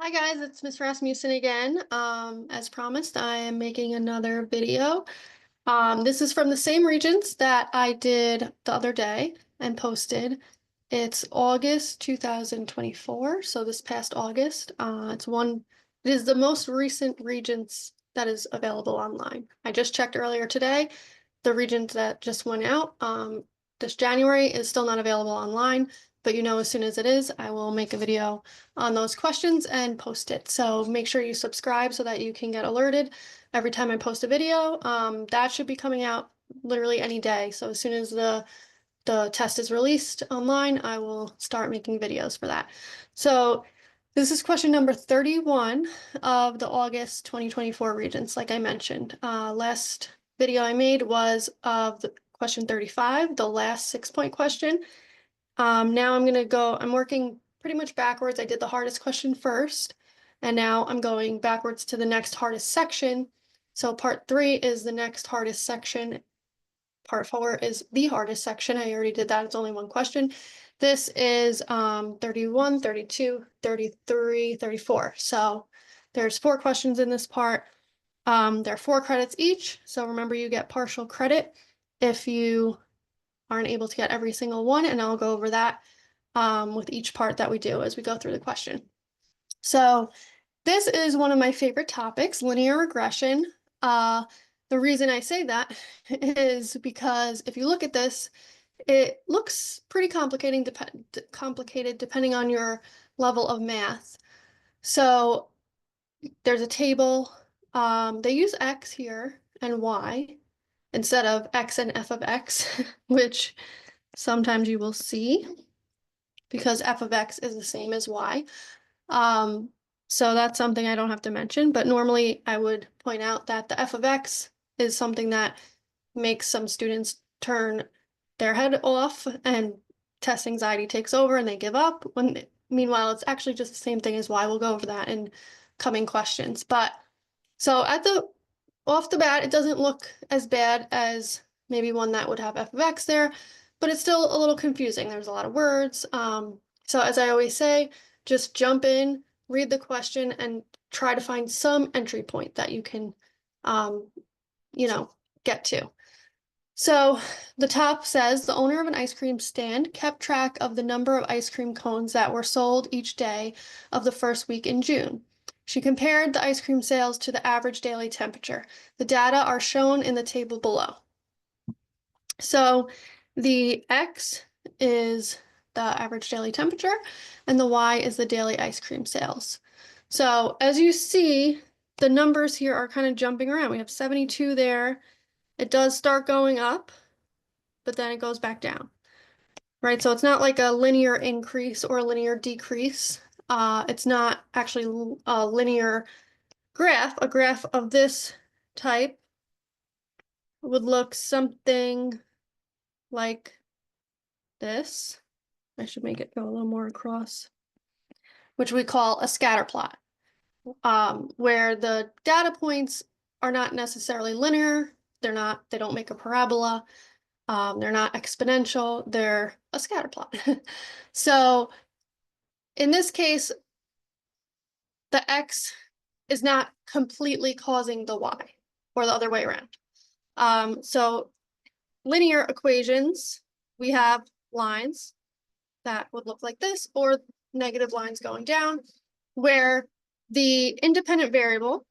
Hi guys, it's Miss Rasmussen again. As promised, I am making another video. This is from the same Regents that I did the other day and posted. It's August 2024, so this past August. It is the most recent Regents that is available online. I just checked earlier today. The Regents that just went out, this January is still not available online, but as soon as it is, I will make a video on those questions and post it. So make sure you subscribe so that you can get alerted every time I post a video. That should be coming out literally any day. So as soon as the test is released online, I will start making videos for that. So this is question number 31 of the August 2024 Regents, like I mentioned. Last video I made was of the question 35, the last 6-point question. Now I'm working pretty much backwards. I did the hardest question first, and now I'm going backwards to the next hardest section. So part 3 is the next hardest section. Part 4 is the hardest section. I already did that. It's only one question. This is 31, 32, 33, 34. So there's 4 questions in this part. There are 4 credits each. So remember, you get partial credit if you aren't able to get every single one, and I'll go over that with each part that we do as we go through the question. So this is one of my favorite topics, linear regression. The reason I say that is because if you look at this, it looks pretty complicated depending on your level of math. So there's a table. They use x here and y instead of x and f of x, which sometimes you will see because f of x is the same as y. So that's something I don't have to mention, but normally I would point out that the f of x is something that makes some students turn their head off and test anxiety takes over and they give up. Meanwhile, it's actually just the same thing as y. We'll go over that in coming questions. But so off the bat, it doesn't look as bad as maybe one that would have f of x there, but it's still a little confusing. There's a lot of words. So as I always say, just jump in, read the question, and try to find some entry point that you can, get to. So the top says the owner of an ice cream stand kept track of the number of ice cream cones that were sold each day of the first week in June. She compared the ice cream sales to the average daily temperature. The data are shown in the table below. So the X is the average daily temperature, and the Y is the daily ice cream sales. So as you see, the numbers here are kind of jumping around. We have 72 there. It does start going up, but then it goes back down, right? So it's not like a linear increase or a linear decrease. It's not actually a linear graph. A graph of this type would look something like this. I should make it go a little more across, which we call a scatter plot, where the data points are not necessarily linear. They don't make a parabola. They're not exponential. They're a scatter plot. So in this case, the x is not completely causing the y, or the other way around. So linear equations, we have lines that would look like this, or negative lines going down, where the independent variable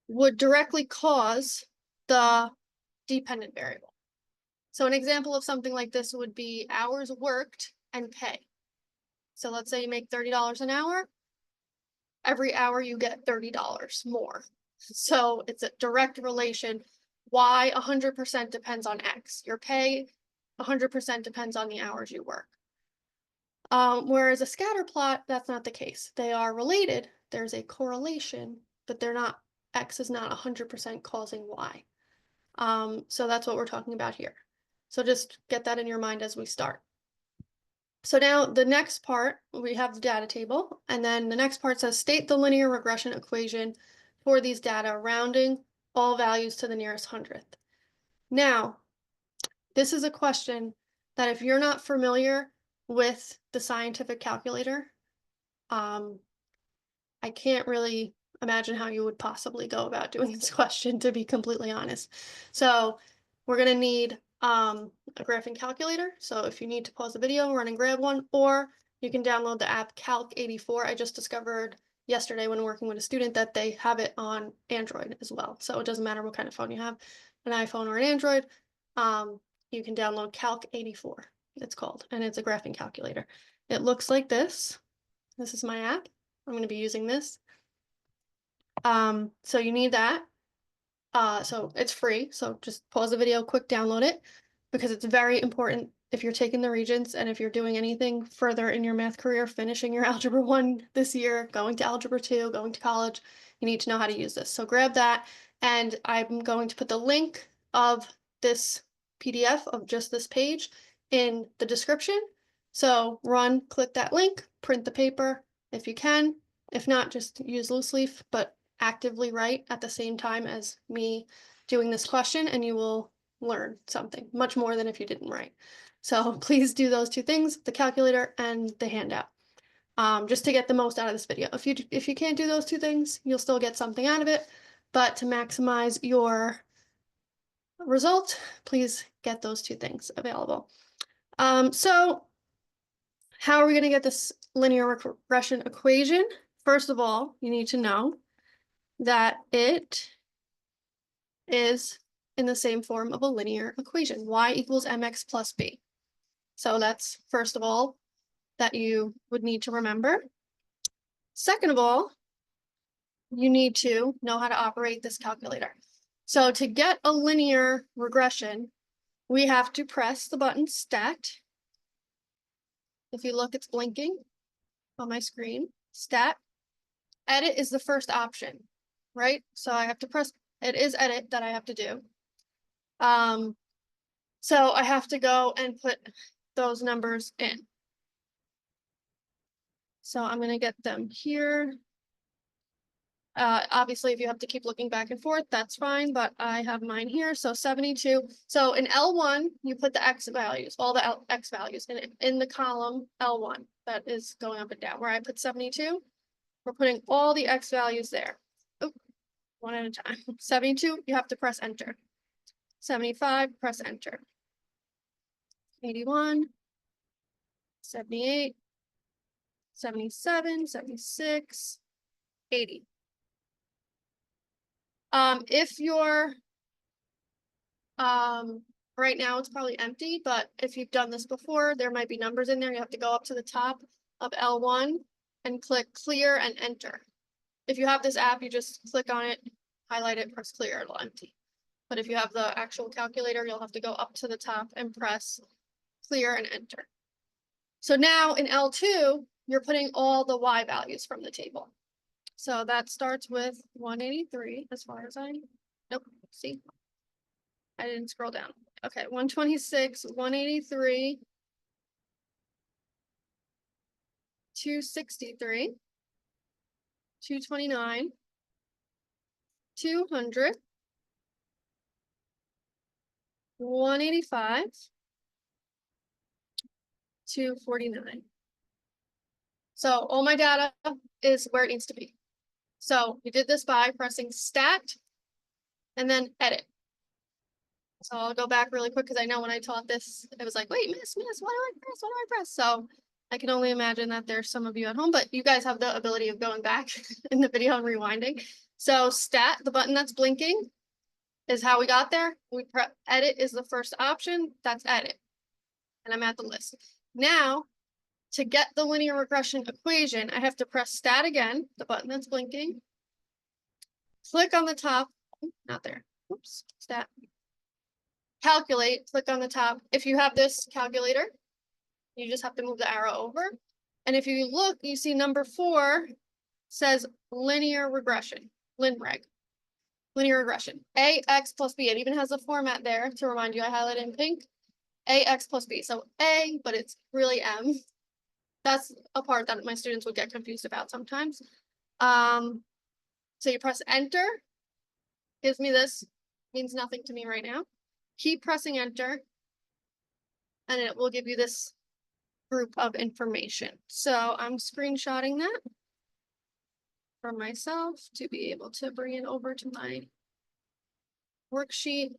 would directly cause the dependent variable. So an example of something like this would be hours worked and pay. So let's say you make $30 an hour. Every hour you get $30 more. So it's a direct relation. Y 100% depends on X. Your pay 100% depends on the hours you work. Whereas a scatter plot, that's not the case. They are related. There's a correlation, but X is not 100% causing Y. So that's what we're talking about here. So just get that in your mind as we start. So now the next part, we have the data table, and then the next part says state the linear regression equation for these data, rounding all values to the nearest hundredth. Now, this is a question that if you're not familiar with the scientific calculator, I can't really imagine how you would possibly go about doing this question, to be completely honest. So we're gonna need a graphing calculator. So if you need to pause the video, run and grab one, or you can download the app Calc 84. I just discovered yesterday when working with a student that they have it on Android as well. So it doesn't matter what kind of phone you have, an iPhone or an Android. You can download Calc 84, it's called, and it's a graphing calculator. It looks like this. This is my app. I'm going to be using this. So you need that. So it's free. So just pause the video, quick download it, because it's very important if you're taking the Regents and if you're doing anything further in your math career, finishing your Algebra 1 this year, going to Algebra 2, going to college, you need to know how to use this. So grab that, and I'm going to put the link of this PDF of just this page in the description. So click that link, print the paper if you can. If not, just use loose leaf, but actively write at the same time as me doing this question, and you will learn something much more than if you didn't write. So please do those two things, the calculator and the handout, just to get the most out of this video. If you can't do those two things, you'll still get something out of it, but to maximize your result, please get those two things available. So how are we going to get this linear regression equation? First of all, you need to know that it is in the same form of a linear equation, y equals mx plus b. So that's first of all that you would need to remember. Second of all, you need to know how to operate this calculator. So to get a linear regression, we have to press the button stat. If you look, it's blinking on my screen. Stat. Edit is the first option, right? So I have to press, it is edit that I have to do. So I have to go and put those numbers in. So I'm going to get them here. Obviously, if you have to keep looking back and forth, that's fine, but I have mine here. So 72. So in L1, you put the X values, all the X values in the column L1 that is going up and down. Where I put 72, we're putting all the X values there. Oh, one at a time. 72, you have to press enter. 75, press enter. 81, 78, 77, 76, 80. If you're, right now it's probably empty, but if you've done this before, there might be numbers in there. You have to go up to the top of L1 and click clear and enter. If you have this app, you just click on it, highlight it, press clear, it'll empty. But if you have the actual calculator, you'll have to go up to the top and press clear and enter. So now in L2, you're putting all the Y values from the table. So that starts with 183 as far as nope, see, I didn't scroll down. Okay, 126, 183, 263, 229, 200, 185, 249. So all my data is where it needs to be. So we did this by pressing stat and then edit. So I'll go back really quick because I know when I taught this, it was like, wait, miss, what do I press? What do I press? So I can only imagine that there's some of you at home, but you guys have the ability of going back in the video and rewinding. So stat, the button that's blinking, is how we got there. Edit is the first option. That's edit. And I'm at the list. Now, to get the linear regression equation, I have to press stat again, the button that's blinking. Click on the top, not there. Oops, stat. Calculate, click on the top. If you have this calculator, you just have to move the arrow over. And if you look, you see number 4 says linear regression, linreg, linear regression, AX plus B. It even has a format there to remind you. I highlighted in pink, AX plus B. So A, but it's really M. That's a part that my students would get confused about sometimes. So you press enter, gives me this, means nothing to me right now. Keep pressing enter, and it will give you this group of information. So I'm screenshotting that for myself to be able to bring it over to my worksheet.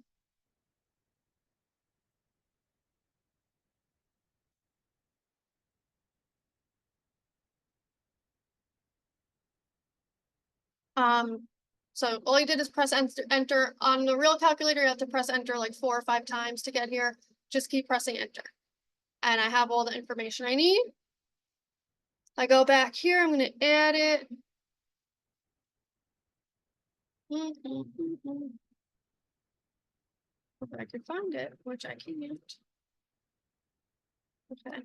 So all you did is press enter. On the real calculator, you have to press enter like 4 or 5 times to get here. Just keep pressing enter. And I have all the information I need. I go back here, I'm going to add it. If I could find it, which I can't. Okay.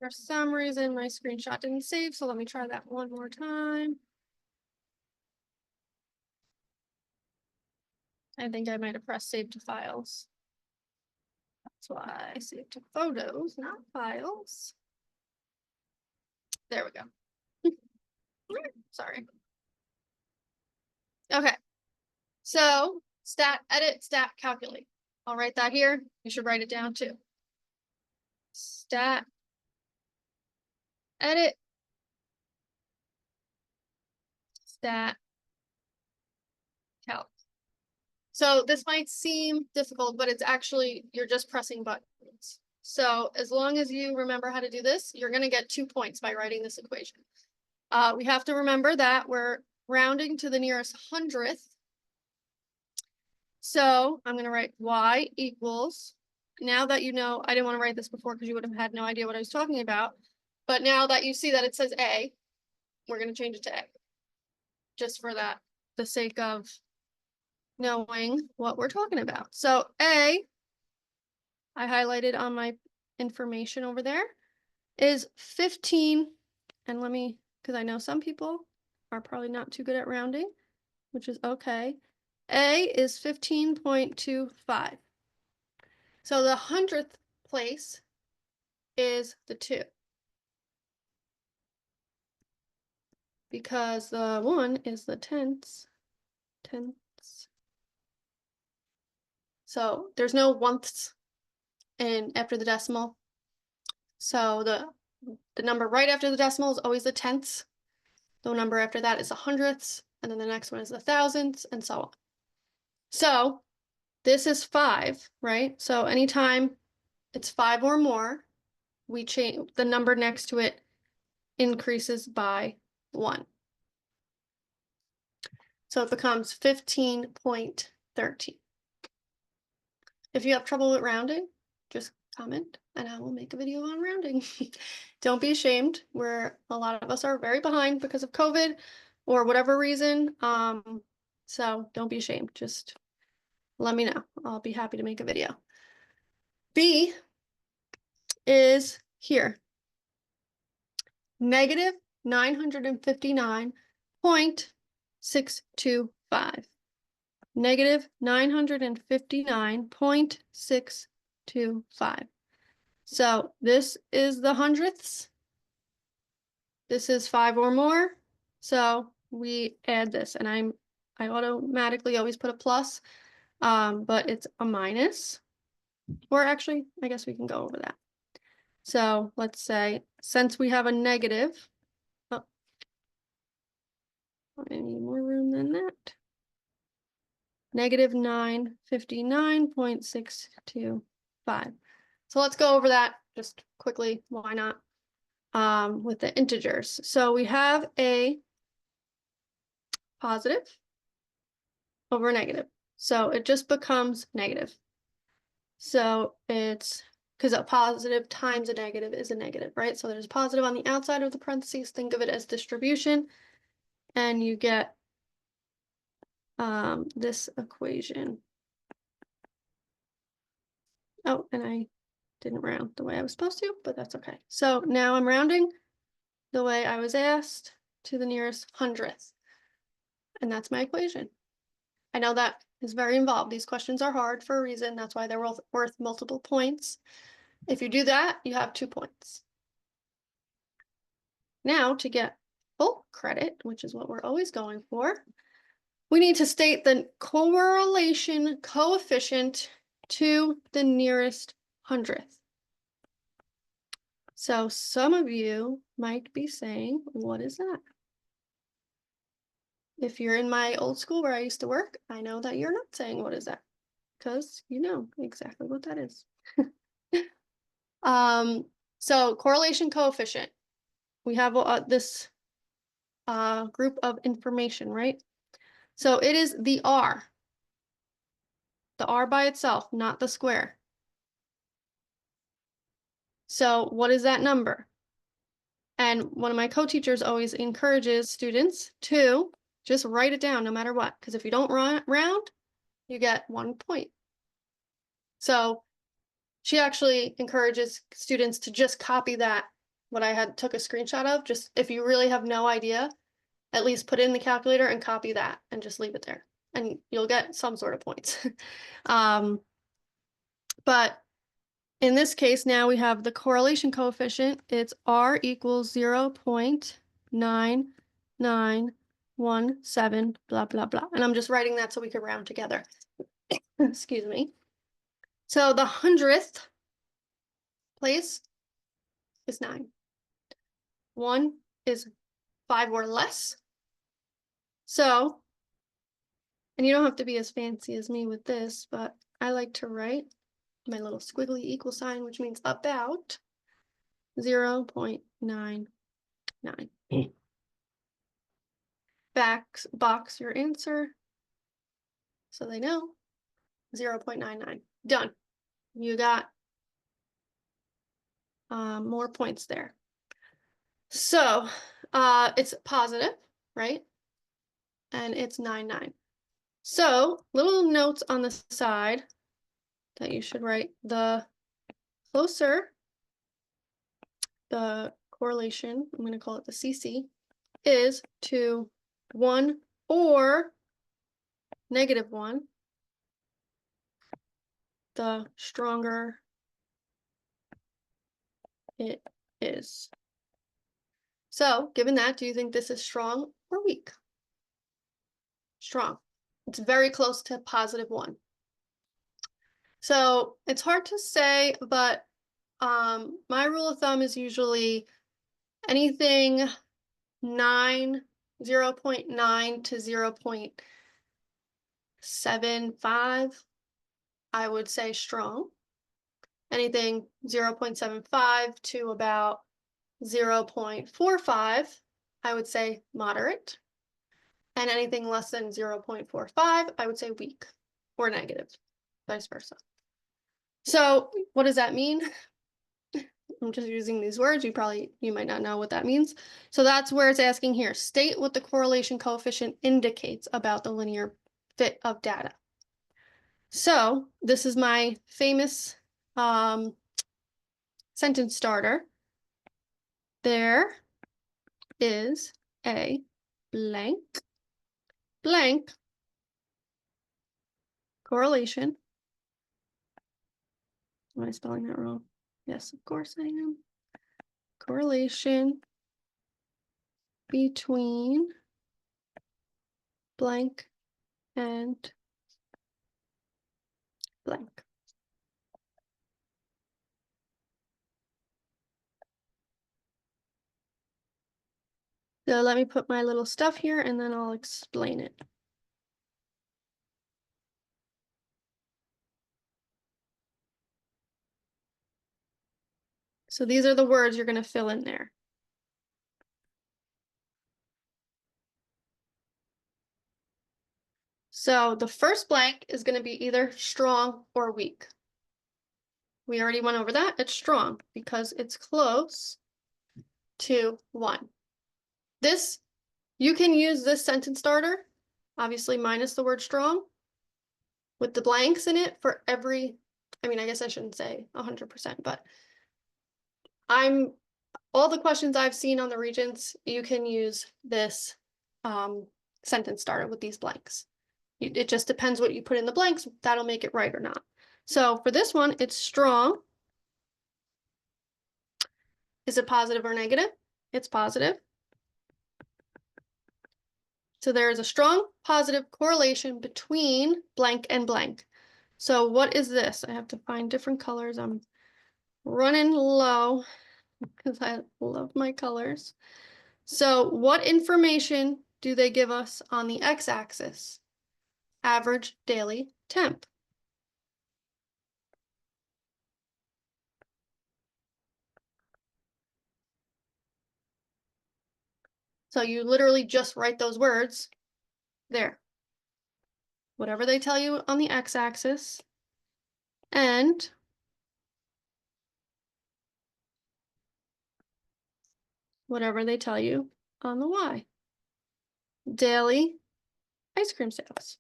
For some reason, my screenshot didn't save, so let me try that one more time. I think I might have pressed save to files. That's why I saved to photos, not files. There we go. Sorry. Okay. So stat, edit, stat, calculate. I'll write that here. You should write it down too. Stat, edit, stat, calc. So this might seem difficult, but it's actually, you're just pressing buttons. So as long as you remember how to do this, you're going to get 2 points by writing this equation. We have to remember that we're rounding to the nearest hundredth. So I'm going to write y equals, now that you know, I didn't want to write this before because you would have had no idea what I was talking about. But now that you see that it says A, we're going to change it to A. Just for that, the sake of knowing what we're talking about. So A, I highlighted on my information over there, is 15. And let me, because I know some people are probably not too good at rounding, which is okay. A is 15.25. So the 100th place is the 2. Because the 1 is the tenths. So there's no oneths in after the decimal. So the number right after the decimal is always the tenths. The number after that is the hundredths, and then the next one is the thousandths, and so on. So this is 5, right? So anytime it's 5 or more, we change the number next to it increases by 1. So it becomes 15.13. If you have trouble with rounding, just comment and I will make a video on rounding. Don't be ashamed. A lot of us are very behind because of COVID or whatever reason. So don't be ashamed. Just let me know. I'll be happy to make a video. B is here. Negative 959.625. Negative 959.625. So this is the hundredths. This is 5 or more. So we add this, and I automatically always put a plus, but it's a minus. Or actually, I guess we can go over that. So let's say, since we have a negative, oh, I need more room than that. Negative 959.625. So let's go over that just quickly. Why not? With the integers. So we have a positive over a negative. So it just becomes negative. So it's because a positive times a negative is a negative, right? So there's a positive on the outside of the parentheses. Think of it as distribution. And you get this equation. Oh, and I didn't round the way I was supposed to, but that's okay. So now I'm rounding the way I was asked to the nearest hundredth. And that's my equation. I know that is very involved. These questions are hard for a reason. That's why they're worth multiple points. If you do that, you have 2 points. Now to get full credit, which is what we're always going for, we need to state the correlation coefficient to the nearest hundredth. So some of you might be saying, what is that? If you're in my old school where I used to work, I know that you're not saying, what is that? Because you know exactly what that is. So correlation coefficient. We have this group of information, right? So it is the R by itself, not the square. So what is that number? And one of my co-teachers always encourages students to just write it down no matter what, because if you don't round, you get 1 point. So she actually encourages students to just copy that, what I had took a screenshot of. Just if you really have no idea, at least put it in the calculator and copy that and just leave it there. And you'll get some sort of points. But in this case, now we have the correlation coefficient. It's R equals 0.9917, blah, blah, blah. And I'm just writing that so we can round together. Excuse me. So the 100th place is 9. 1 is 5 or less. So, and you don't have to be as fancy as me with this, but I like to write my little squiggly equal sign, which means about 0.99. Box your answer so they know. 0.99. Done. You got more points there. So it's positive, right? And it's 99. So little notes on the side that you should write. The closer the correlation, I'm going to call it the CC, is to 1 or -1, the stronger it is. So given that, do you think this is strong or weak? Strong. It's very close to +1. So it's hard to say, but my rule of thumb is usually anything 0.9 to 0.75, I would say strong. Anything 0.75 to about 0.45, I would say moderate. And anything less than 0.45, I would say weak or negative, vice versa. So what does that mean? I'm just using these words. You might not know what that means. So that's where it's asking here. State what the correlation coefficient indicates about the linear fit of data. So this is my famous sentence starter. There is a blank correlation. Am I spelling that wrong? Yes, of course I am. Correlation between blank and blank. So let me put my little stuff here and then I'll explain it. So these are the words you're going to fill in there. So the first blank is going to be either strong or weak. We already went over that. It's strong because it's close to 1. This, you can use this sentence starter, obviously minus the word strong, with the blanks in it for every, I mean, I guess I shouldn't say 100%, but all the questions I've seen on the Regents, you can use this sentence starter with these blanks. It just depends what you put in the blanks. That'll make it right or not. So for this one, it's strong. Is it positive or negative? It's positive. So there is a strong positive correlation between blank and blank. So what is this? I have to find different colors. I'm running low because I love my colors. So what information do they give us on the x-axis? Average daily temp. So you literally just write those words there. Whatever they tell you on the x-axis and whatever they tell you on the y. Daily ice cream sales.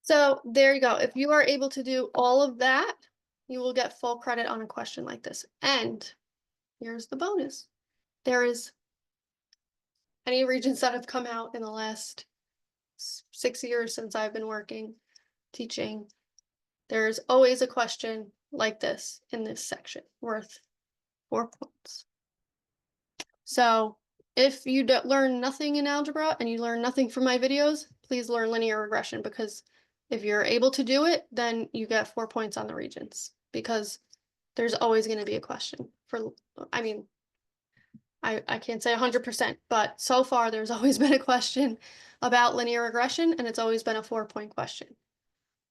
So there you go. If you are able to do all of that, you will get full credit on a question like this. And here's the bonus. There is any Regents that have come out in the last 6 years since I've been working, teaching, there's always a question like this in this section worth 4 points. So if you learn nothing in algebra and you learn nothing from my videos, please learn linear regression, because if you're able to do it, then you get 4 points on the Regents, because there's always going to be a question for, I mean, I can't say 100%, but so far there's always been a question about linear regression, and it's always been a 4-point question.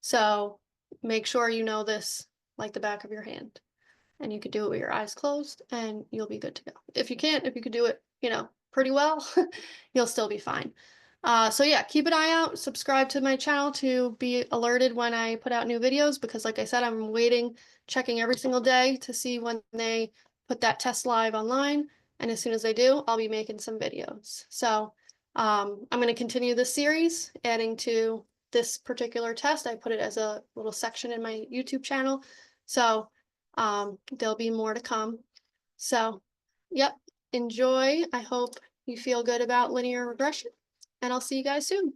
So make sure you know this like the back of your hand, and you could do it with your eyes closed and you'll be good to go. If you can't, if you could do it, pretty well, you'll still be fine. So yeah, keep an eye out, subscribe to my channel to be alerted when I put out new videos, because like I said, I'm checking every single day to see when they put that test live online. And as soon as they do, I'll be making some videos. So I'm going to continue this series, adding to this particular test. I put it as a little section in my YouTube channel. So there'll be more to come. So, yep, enjoy. I hope you feel good about linear regression, and I'll see you guys soon.